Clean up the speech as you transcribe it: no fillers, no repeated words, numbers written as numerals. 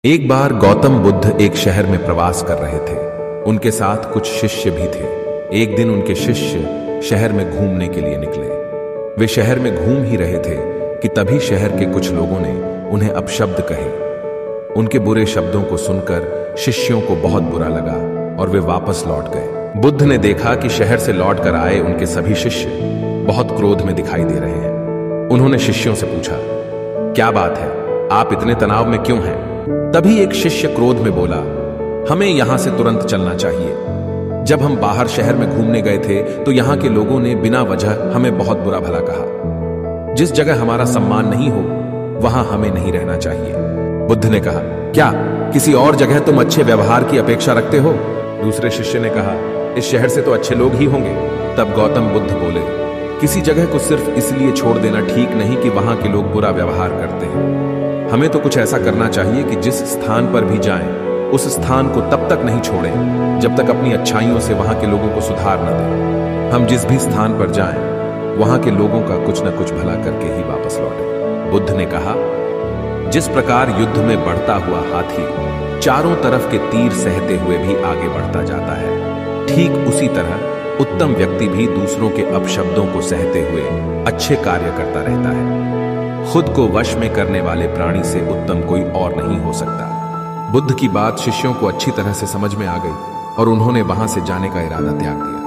एक बार गौतम बुद्ध एक शहर में प्रवास कर रहे थे। उनके साथ कुछ शिष्य भी थे। एक दिन उनके शिष्य शहर में घूमने के लिए निकले। वे शहर में घूम ही रहे थे कि तभी शहर के कुछ लोगों ने उन्हें अपशब्द कहे। उनके बुरे शब्दों को सुनकर शिष्यों को बहुत बुरा लगा और वे वापस लौट गए। बुद्ध ने देखा कि शहर से लौट कर आए उनके सभी शिष्य बहुत क्रोध में दिखाई दे रहे हैं। उन्होंने शिष्यों से पूछा, क्या बात है, आप इतने तनाव में क्यों हैं? तभी एक शिष्य क्रोध में बोला, हमें यहां से तुरंत चलना चाहिए। जब हम बाहर शहर में घूमने गए थे तो यहां के लोगों ने बिना वजह हमें बहुत बुरा भला कहा। जिस जगह हमारा सम्मान नहीं हो वहां हमें नहीं रहना चाहिए। बुद्ध ने कहा, क्या किसी और जगह तुम अच्छे व्यवहार की अपेक्षा रखते हो? दूसरे शिष्य ने कहा, इस शहर से तो अच्छे लोग ही होंगे। तब गौतम बुद्ध बोले, किसी जगह को सिर्फ इसलिए छोड़ देना ठीक नहीं कि वहां के लोग बुरा व्यवहार करते हैं। हमें तो कुछ ऐसा करना चाहिए कि जिस स्थान पर भी जाएं, उस स्थान को तब तक नहीं छोड़ें जब तक अपनी अच्छाइयों से वहां के लोगों को सुधार न दें। हम जिस भी स्थान पर जाएं, वहां के लोगों का कुछ न कुछ भला करके ही वापस लौटें। बुद्ध ने कहा, जिस प्रकार युद्ध में बढ़ता हुआ हाथी चारों तरफ के तीर सहते हुए भी आगे बढ़ता जाता है, ठीक उसी तरह उत्तम व्यक्ति भी दूसरों के अपशब्दों को सहते हुए अच्छे कार्य करता रहता है। खुद को वश में करने वाले प्राणी से उत्तम कोई और नहीं हो सकता। बुद्ध की बात शिष्यों को अच्छी तरह से समझ में आ गई और उन्होंने वहां से जाने का इरादा त्याग दिया।